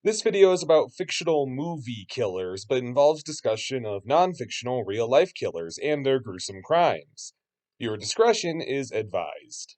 This video is about fictional movie killers, but involves discussion of non-fictional real-life killers and their gruesome crimes. Viewer discretion is advised.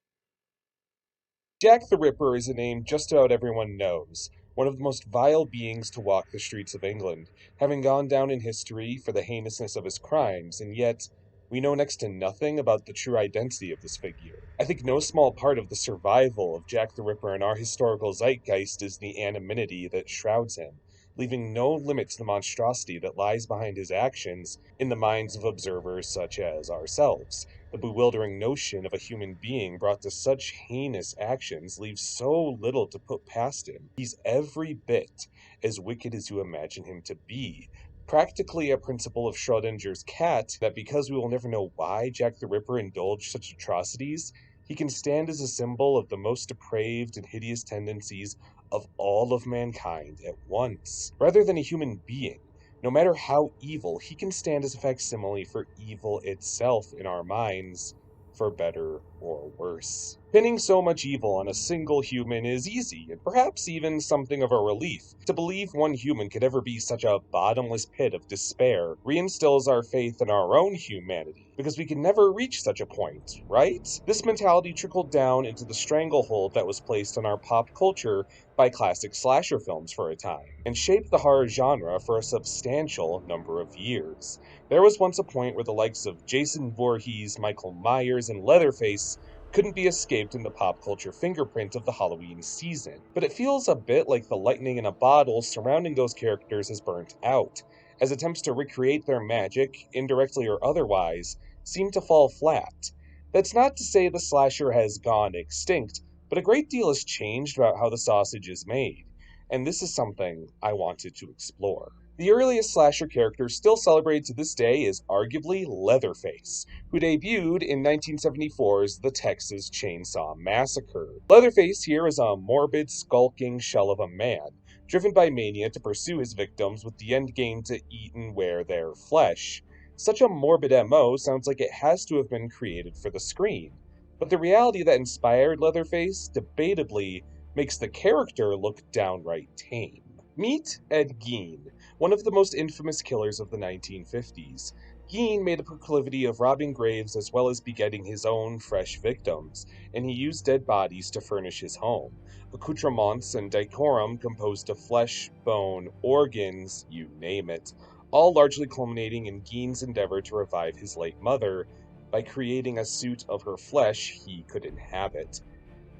Jack the Ripper is a name just about everyone knows, one of the most vile beings to walk the streets of England, having gone down in history for the heinousness of his crimes, and yet we know next to nothing about the true identity of this figure. I think no small part of the survival of Jack the Ripper in our historical zeitgeist is the anonymity that shrouds him, leaving no limit to the monstrosity that lies behind his actions in the minds of observers such as ourselves. The bewildering notion of a human being brought to such heinous actions leaves so little to put past him. He's every bit as wicked as you imagine him to be. Practically a principle of Schrodinger's cat that because we will never know why Jack the Ripper indulged such atrocities, he can stand as a symbol of the most depraved and hideous tendencies of all of mankind at once. Rather than a human being, no matter how evil, he can stand as a facsimile for evil itself in our minds, for better or worse. Pinning so much evil on a single human is easy, and perhaps even something of a relief. To believe one human could ever be such a bottomless pit of despair reinstills our faith in our own humanity, because we can never reach such a point, right? This mentality trickled down into the stranglehold that was placed on our pop culture by classic slasher films for a time, and shaped the horror genre for a substantial number of years. There was once a point where the likes of Jason Voorhees, Michael Myers, and Leatherface couldn't be escaped in the pop culture fingerprint of the Halloween season. But it feels a bit like the lightning in a bottle surrounding those characters has burnt out, as attempts to recreate their magic, indirectly or otherwise, seem to fall flat. That's not to say the slasher has gone extinct, but a great deal has changed about how the sausage is made, and this is something I wanted to explore. The earliest slasher character still celebrated to this day is arguably Leatherface, who debuted in 1974's The Texas Chainsaw Massacre. Leatherface here is a morbid, skulking shell of a man, driven by mania to pursue his victims with the end game to eat and wear their flesh. Such a morbid MO sounds like it has to have been created for the screen, but the reality that inspired Leatherface debatably makes the character look downright tame. Meet Ed Gein, one of the most infamous killers of the 1950s. Gein made a proclivity of robbing graves as well as begetting his own fresh victims, and he used dead bodies to furnish his home. Accoutrements and decorum composed of flesh, bone, organs, you name it, all largely culminating in Gein's endeavor to revive his late mother by creating a suit of her flesh he could inhabit.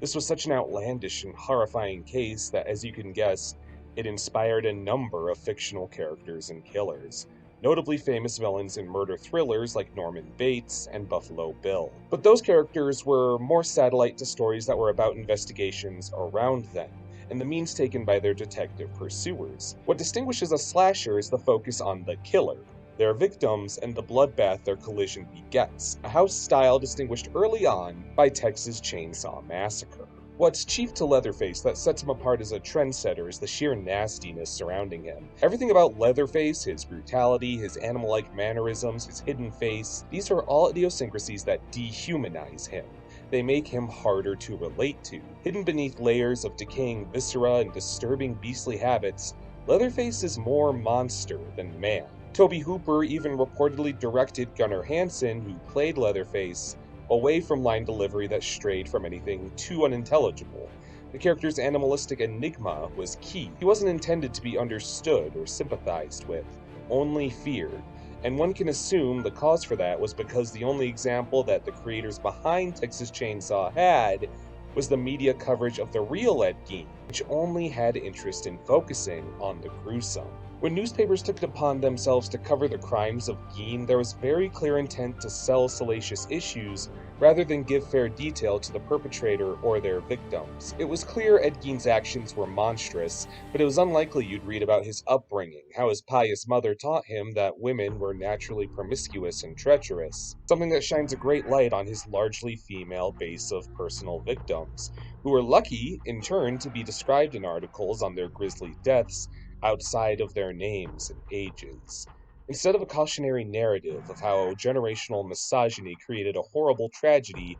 This was such an outlandish and horrifying case that, as you can guess, it inspired a number of fictional characters and killers, notably famous villains in murder thrillers like Norman Bates and Buffalo Bill. But those characters were more satellite to stories that were about investigations around them, and the means taken by their detective pursuers. What distinguishes a slasher is the focus on the killer, their victims, and the bloodbath their collision begets, a house style distinguished early on by Texas Chainsaw Massacre. What's chief to Leatherface that sets him apart as a trendsetter is the sheer nastiness surrounding him. Everything about Leatherface, his brutality, his animal-like mannerisms, his hidden face, these are all idiosyncrasies that dehumanize him. They make him harder to relate to. Hidden beneath layers of decaying viscera and disturbing beastly habits, Leatherface is more monster than man. Toby Hooper even reportedly directed Gunnar Hansen, who played Leatherface, away from line delivery that strayed from anything too unintelligible. The character's animalistic enigma was key. He wasn't intended to be understood or sympathized with, only feared, and one can assume the cause for that was because the only example that the creators behind Texas Chainsaw had was the media coverage of the real Ed Gein, which only had interest in focusing on the gruesome. When newspapers took it upon themselves to cover the crimes of Gein, there was very clear intent to sell salacious issues rather than give fair detail to the perpetrator or their victims. It was clear Ed Gein's actions were monstrous, but it was unlikely you'd read about his upbringing, how his pious mother taught him that women were naturally promiscuous and treacherous, something that shines a great light on his largely female base of personal victims, who were lucky, in turn, to be described in articles on their grisly deaths outside of their names and ages. Instead of a cautionary narrative of how generational misogyny created a horrible tragedy,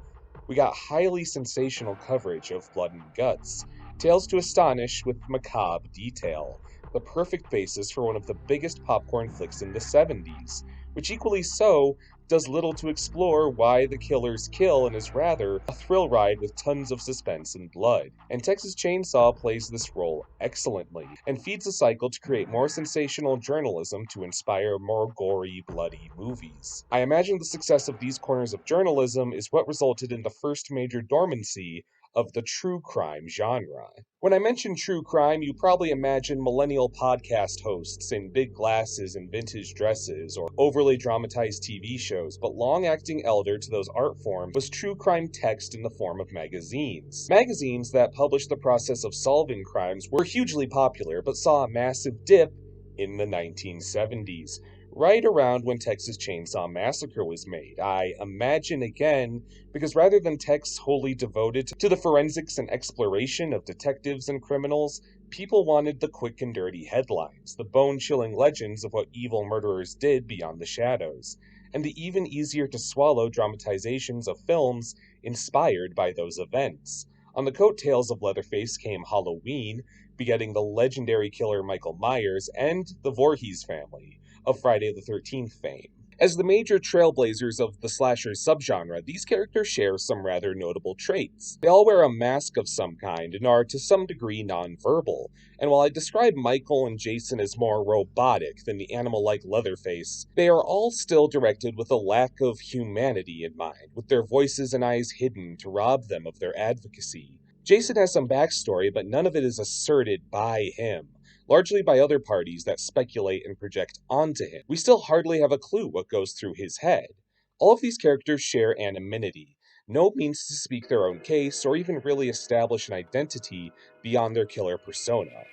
we got highly sensational coverage of blood and guts. Tales to astonish with macabre detail, the perfect basis for one of the biggest popcorn flicks in the 70s, which equally so does little to explore why the killers kill and is rather a thrill ride with tons of suspense and blood. And Texas Chainsaw plays this role excellently and feeds a cycle to create more sensational journalism to inspire more gory, bloody movies. I imagine the success of these corners of journalism is what resulted in the first major dormancy of the true crime genre. When I mention true crime, you probably imagine millennial podcast hosts in big glasses and vintage dresses, or overly dramatized TV shows, but long acting elder to those art forms was true crime text in the form of magazines. Magazines that published the process of solving crimes were hugely popular, but saw a massive dip in the 1970s. Right around when Texas Chainsaw Massacre was made. I imagine again, because rather than texts wholly devoted to the forensics and exploration of detectives and criminals, people wanted the quick and dirty headlines, the bone-chilling legends of what evil murderers did beyond the shadows, and the even easier to swallow dramatizations of films inspired by those events. On the coattails of Leatherface came Halloween, begetting the legendary killer Michael Myers and the Voorhees family of Friday the 13th fame. As the major trailblazers of the slasher subgenre, these characters share some rather notable traits. They all wear a mask of some kind and are to some degree nonverbal, and while I describe Michael and Jason as more robotic than the animal-like Leatherface, they are all still directed with a lack of humanity in mind, with their voices and eyes hidden to rob them of their advocacy. Jason has some backstory, but none of it is asserted by him, largely by other parties that speculate and project onto him. We still hardly have a clue what goes through his head. All of these characters share anonymity, no means to speak their own case or even really establish an identity beyond their killer persona.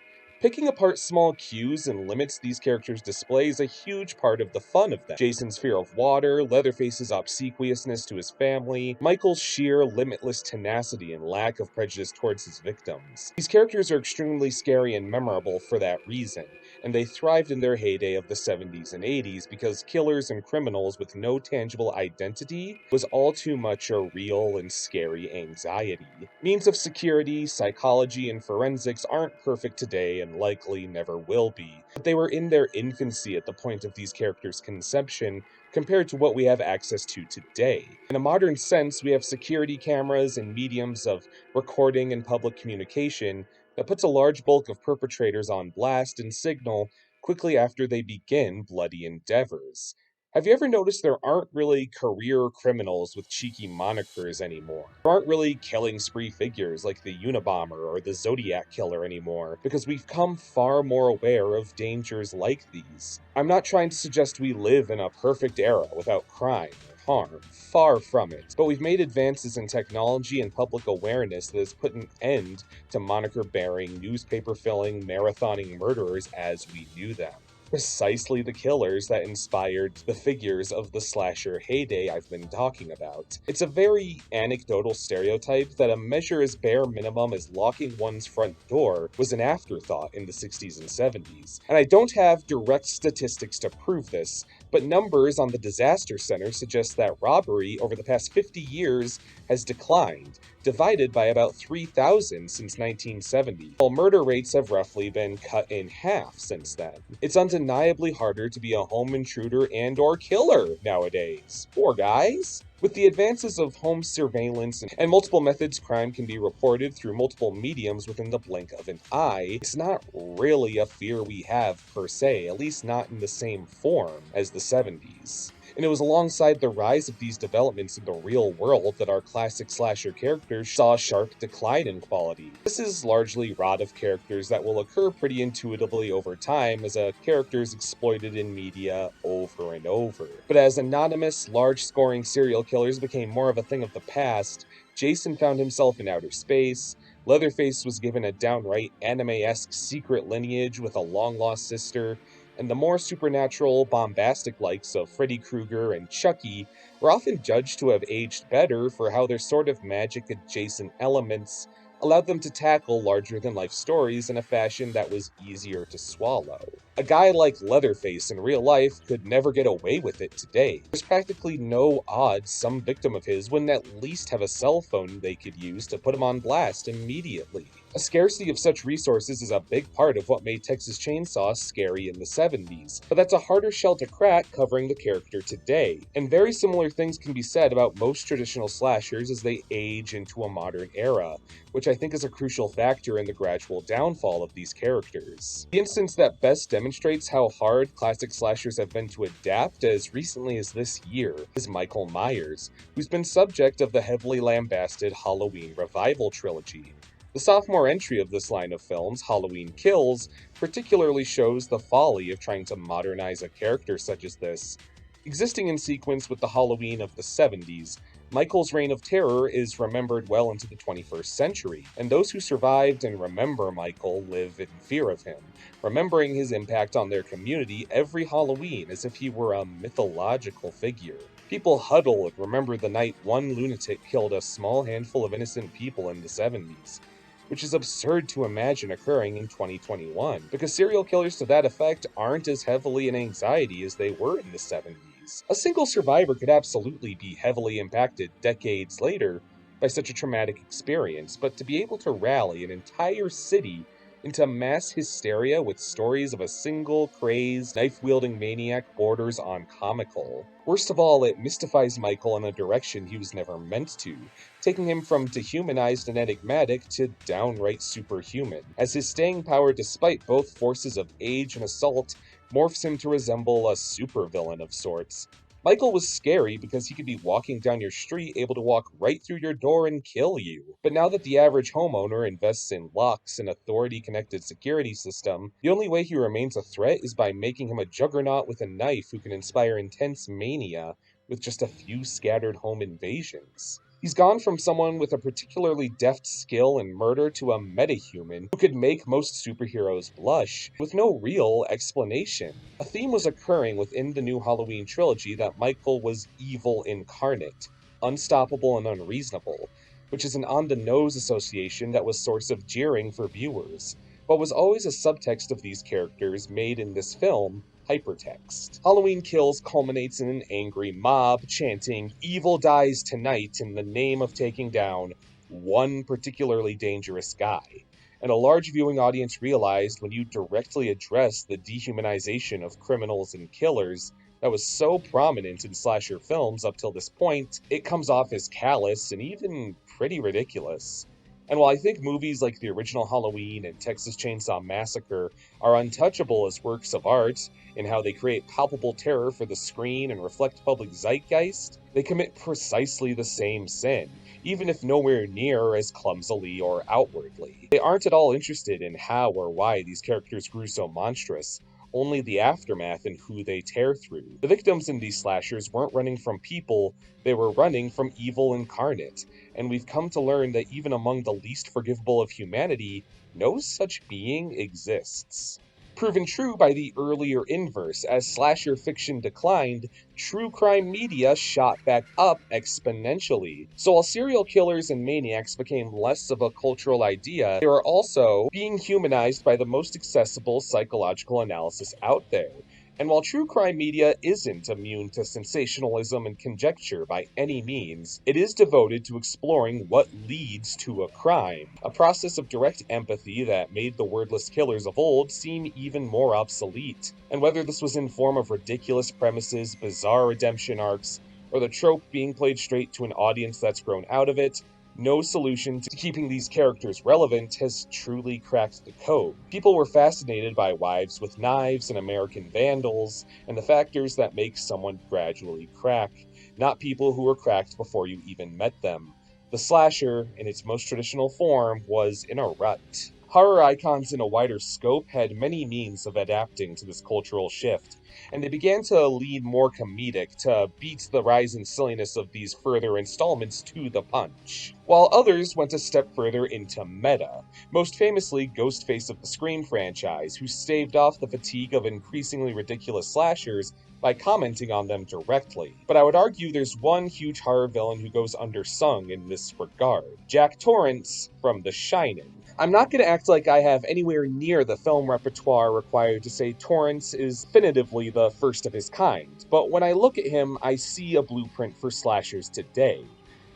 Picking apart small cues and limits these characters display is a huge part of the fun of them. Jason's fear of water, Leatherface's obsequiousness to his family, Michael's sheer limitless tenacity and lack of prejudice towards his victims. These characters are extremely scary and memorable for that reason, and they thrived in their heyday of the 70s and 80s because killers and criminals with no tangible identity was all too much a real and scary anxiety. Means of security, psychology, and forensics aren't perfect today and likely never will be, but they were in their infancy at the point of these characters' conception compared to what we have access to today. In a modern sense, we have security cameras and mediums of recording and public communication that puts a large bulk of perpetrators on blast and signal quickly after they begin bloody endeavors. Have you ever noticed there aren't really career criminals with cheeky monikers anymore? There aren't really killing spree figures like the Unabomber or the Zodiac Killer anymore, because we've come far more aware of dangers like these. I'm not trying to suggest we live in a perfect era without crime or harm, far from it, but we've made advances in technology and public awareness that has put an end to moniker-bearing, newspaper-filling, marathoning murderers as we knew them. Precisely the killers that inspired the figures of the slasher heyday I've been talking about. It's a very anecdotal stereotype that a measure as bare minimum as locking one's front door was an afterthought in the 60s and 70s. And I don't have direct statistics to prove this, but numbers on the Disaster Center suggest that robbery over the past 50 years has declined, divided by about 3,000 since 1970, while murder rates have roughly been cut in half since then. It's undeniably harder to be a home intruder and/or killer nowadays. Poor guys. With the advances of home surveillance and multiple methods crime can be reported through multiple mediums within the blink of an eye, it's not really a fear we have per se, at least not in the same form as the 70s. And it was alongside the rise of these developments in the real world that our classic slasher characters saw a sharp decline in quality. This is largely rot of characters that will occur pretty intuitively over time as a character is exploited in media over and over. But as anonymous, large-scoring serial killers became more of a thing of the past, Jason found himself in outer space, Leatherface was given a downright anime-esque secret lineage with a long-lost sister, and the more supernatural, bombastic likes of Freddy Krueger and Chucky were often judged to have aged better for how their sort of magic-adjacent elements allowed them to tackle larger-than-life stories in a fashion that was easier to swallow. A guy like Leatherface in real life could never get away with it today. There's practically no odds some victim of his wouldn't at least have a cell phone they could use to put him on blast immediately. A scarcity of such resources is a big part of what made Texas Chainsaw scary in the 70s, but that's a harder shell to crack covering the character today. And very similar things can be said about most traditional slashers as they age into a modern era, which I think is a crucial factor in the gradual downfall of these characters. The instance that best demonstrates how hard classic slashers have been to adapt as recently as this year is Michael Myers, who's been subject of the heavily lambasted Halloween revival trilogy. The sophomore entry of this line of films, Halloween Kills, particularly shows the folly of trying to modernize a character such as this. Existing in sequence with the Halloween of the 70s, Michael's reign of terror is remembered well into the 21st century, and those who survived and remember Michael live in fear of him, remembering his impact on their community every Halloween as if he were a mythological figure. People huddle and remember the night one lunatic killed a small handful of innocent people in the 70s, which is absurd to imagine occurring in 2021, because serial killers to that effect aren't as heavily in anxiety as they were in the 70s. A single survivor could absolutely be heavily impacted decades later by such a traumatic experience, but to be able to rally an entire city into mass hysteria with stories of a single crazed, knife-wielding maniac borders on comical. Worst of all, it mystifies Michael in a direction he was never meant to, taking him from dehumanized and enigmatic to downright superhuman, as his staying power despite both forces of age and assault morphs him to resemble a supervillain of sorts. Michael was scary because he could be walking down your street able to walk right through your door and kill you. But now that the average homeowner invests in locks and authority-connected security system, the only way he remains a threat is by making him a juggernaut with a knife who can inspire intense mania with just a few scattered home invasions. He's gone from someone with a particularly deft skill in murder to a metahuman who could make most superheroes blush, with no real explanation. A theme was occurring within the new Halloween trilogy that Michael was evil incarnate, unstoppable and unreasonable, which is an on-the-nose association that was source of jeering for viewers, but was always a subtext of these characters made in this film hypertext. Halloween Kills culminates in an angry mob chanting, "Evil dies tonight," in the name of taking down one particularly dangerous guy. And a large viewing audience realized when you directly address the dehumanization of criminals and killers that was so prominent in slasher films up till this point, it comes off as callous and even pretty ridiculous. And while I think movies like the original Halloween and Texas Chainsaw Massacre are untouchable as works of art, in how they create palpable terror for the screen and reflect public zeitgeist, they commit precisely the same sin, even if nowhere near as clumsily or outwardly. They aren't at all interested in how or why these characters grew so monstrous, only the aftermath and who they tear through. The victims in these slashers weren't running from people, they were running from evil incarnate, and we've come to learn that even among the least forgivable of humanity, no such being exists. Proven true by the earlier inverse, as slasher fiction declined, true crime media shot back up exponentially. So while serial killers and maniacs became less of a cultural idea, they were also being humanized by the most accessible psychological analysis out there. And while true crime media isn't immune to sensationalism and conjecture by any means, it is devoted to exploring what leads to a crime, a process of direct empathy that made the wordless killers of old seem even more obsolete. And whether this was in form of ridiculous premises, bizarre redemption arcs, or the trope being played straight to an audience that's grown out of it, no solution to keeping these characters relevant has truly cracked the code. People were fascinated by wives with knives and American vandals, and the factors that make someone gradually crack, not people who were cracked before you even met them. The slasher, in its most traditional form, was in a rut. Horror icons in a wider scope had many means of adapting to this cultural shift, and they began to lean more comedic to beat the rise in silliness of these further installments to the punch, while others went a step further into meta, most famously Ghostface of the Scream franchise, who staved off the fatigue of increasingly ridiculous slashers by commenting on them directly. But I would argue there's one huge horror villain who goes undersung in this regard: Jack Torrance from The Shining. I'm not going to act like I have anywhere near the film repertoire required to say Torrance is definitively the first of his kind, but when I look at him, I see a blueprint for slashers today.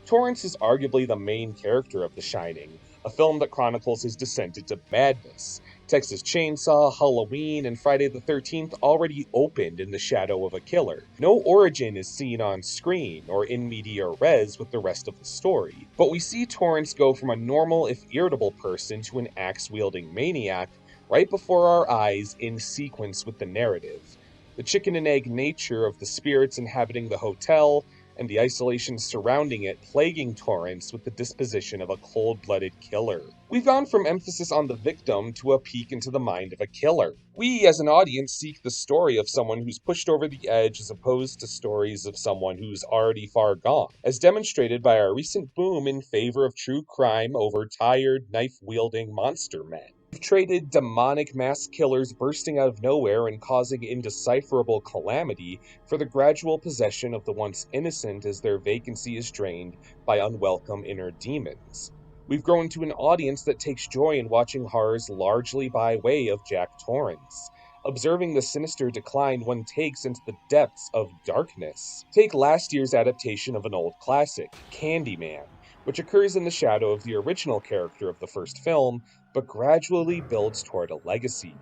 Torrance is arguably the main character of The Shining, a film that chronicles his descent into madness. Texas Chainsaw, Halloween, and Friday the 13th already opened in the shadow of a killer. No origin is seen on screen or in media res with the rest of the story, but we see Torrance go from a normal, if irritable person to an axe wielding maniac right before our eyes in sequence with the narrative. The chicken and egg nature of the spirits inhabiting the hotel and the isolation surrounding it plaguing Torrance with the disposition of a cold blooded killer. We've gone from emphasis on the victim to a peek into the mind of a killer. We, as an audience, seek the story of someone who's pushed over the edge as opposed to stories of someone who's already far gone, as demonstrated by our recent boom in favor of true crime over tired, knife wielding monster men. We've traded demonic mass killers bursting out of nowhere and causing indecipherable calamity for the gradual possession of the once innocent as their vacancy is drained by unwelcome inner demons. We've grown to an audience that takes joy in watching horrors largely by way of Jack Torrance, observing the sinister decline one takes into the depths of darkness. Take last year's adaptation of an old classic, Candyman, which occurs in the shadow of the original character of the first film, but gradually builds toward a legacy.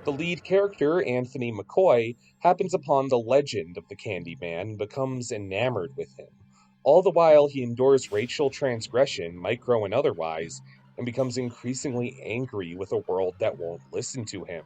The lead character, Anthony McCoy, happens upon the legend of the Candyman and becomes enamored with him. All the while, he endures racial transgression, micro and otherwise, and becomes increasingly angry with a world that won't listen to him.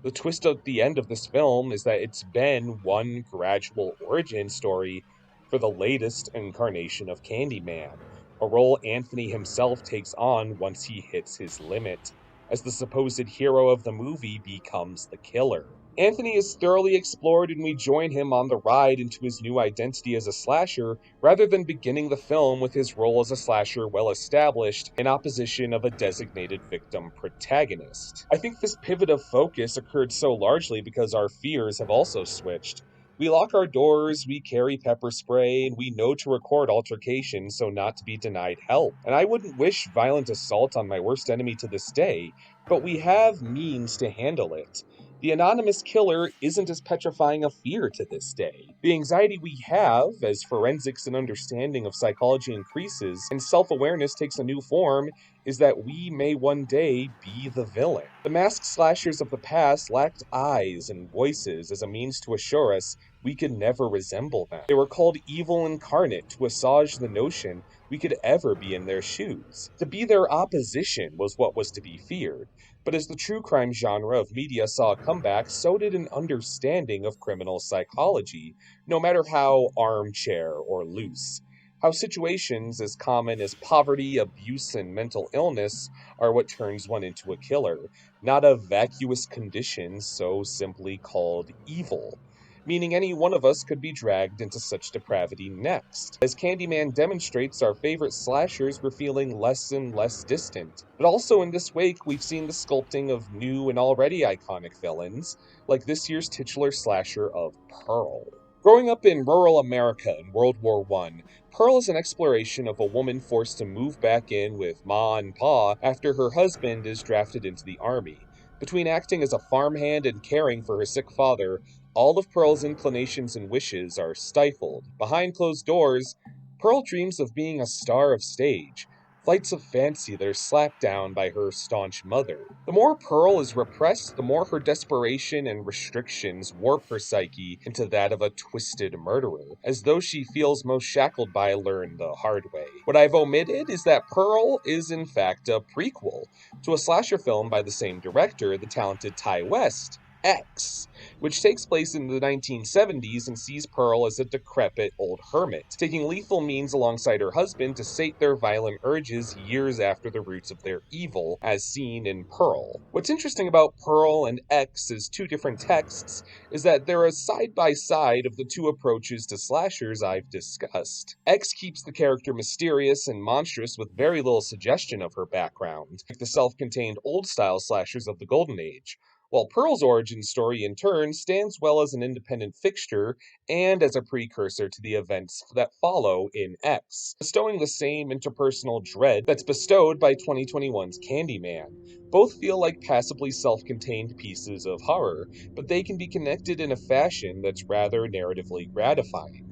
The twist at the end of this film is that it's been one gradual origin story for the latest incarnation of Candyman, a role Anthony himself takes on once he hits his limit, as the supposed hero of the movie becomes the killer. Anthony is thoroughly explored, and we join him on the ride into his new identity as a slasher, rather than beginning the film with his role as a slasher well established in opposition of a designated victim protagonist. I think this pivot of focus occurred so largely because our fears have also switched. We lock our doors, we carry pepper spray, and we know to record altercations so not to be denied help. And I wouldn't wish violent assault on my worst enemy to this day, but we have means to handle it. The anonymous killer isn't as petrifying a fear to this day. The anxiety we have, as forensics and understanding of psychology increases and self awareness takes a new form, is that we may one day be the villain. The masked slashers of the past lacked eyes and voices as a means to assure us we could never resemble them. They were called evil incarnate to assuage the notion we could ever be in their shoes. To be their opposition was what was to be feared. But as the true crime genre of media saw a comeback, so did an understanding of criminal psychology, no matter how armchair or loose. How situations as common as poverty, abuse, and mental illness are what turns one into a killer, not a vacuous condition so simply called evil, meaning any one of us could be dragged into such depravity next. As Candyman demonstrates, our favorite slashers were feeling less and less distant. But also in this wake, we've seen the sculpting of new and already iconic villains, like this year's titular slasher of Pearl. Growing up in rural America in World War I, Pearl is an exploration of a woman forced to move back in with Ma and Pa after her husband is drafted into the army. Between acting as a farmhand and caring for her sick father, all of Pearl's inclinations and wishes are stifled. Behind closed doors, Pearl dreams of being a star of stage, flights of fancy that are slapped down by her staunch mother. The more Pearl is repressed, the more her desperation and restrictions warp her psyche into that of a twisted murderer, as those she feels most shackled by learn the hard way. What I've omitted is that Pearl is in fact a prequel to a slasher film by the same director, the talented Ty West, X, which takes place in the 1970s and sees Pearl as a decrepit old hermit, taking lethal means alongside her husband to sate their violent urges years after the roots of their evil, as seen in Pearl. What's interesting about Pearl and X as two different texts is that they're a side-by-side of the two approaches to slashers I've discussed. X keeps the character mysterious and monstrous with very little suggestion of her background, like the self-contained old-style slashers of the Golden Age, while Pearl's origin story, in turn, stands well as an independent fixture and as a precursor to the events that follow in X, bestowing the same interpersonal dread that's bestowed by 2021's Candyman. Both feel like passably self-contained pieces of horror, but they can be connected in a fashion that's rather narratively gratifying.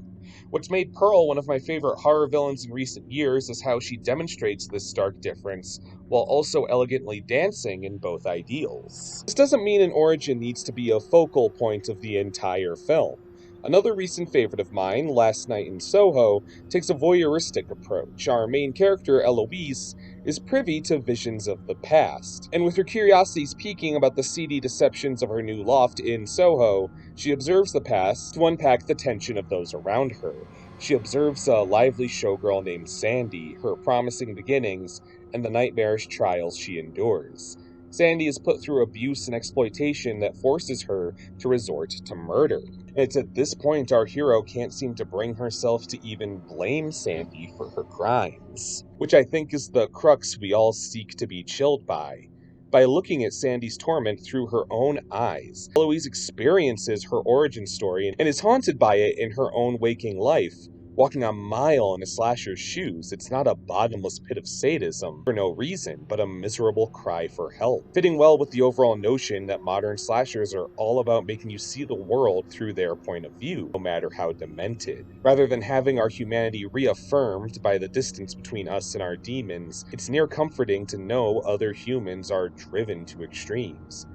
What's made Pearl one of my favorite horror villains in recent years is how she demonstrates this stark difference while also elegantly dancing in both ideals. This doesn't mean an origin needs to be a focal point of the entire film. Another recent favorite of mine, Last Night in Soho, takes a voyeuristic approach. Our main character, Eloise, is privy to visions of the past, and with her curiosities peaking about the seedy deceptions of her new loft in Soho, she observes the past to unpack the tension of those around her. She observes a lively showgirl named Sandy, her promising beginnings, and the nightmarish trials she endures. Sandy is put through abuse and exploitation that forces her to resort to murder. It's at this point our hero can't seem to bring herself to even blame Sandy for her crimes, which I think is the crux we all seek to be chilled by. By looking at Sandy's torment through her own eyes, Eloise experiences her origin story and is haunted by it in her own waking life. Walking a mile in a slasher's shoes, it's not a bottomless pit of sadism for no reason, but a miserable cry for help. Fitting well with the overall notion that modern slashers are all about making you see the world through their point of view, no matter how demented. Rather than having our humanity reaffirmed by the distance between us and our demons, it's near comforting to know other humans are driven to extremes.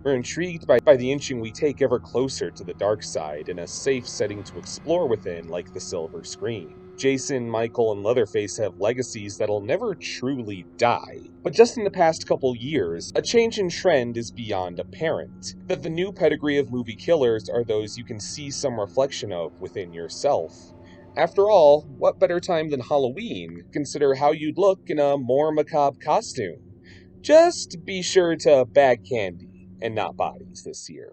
We're intrigued by the inching we take ever closer to the dark side and a safe setting to explore within like the silver screen. Jason, Michael, and Leatherface have legacies that'll never truly die. But just in the past couple years, a change in trend is beyond apparent. That the new pedigree of movie killers are those you can see some reflection of within yourself. After all, what better time than Halloween to consider how you'd look in a more macabre costume? Just be sure to bag candy and not bodies this year.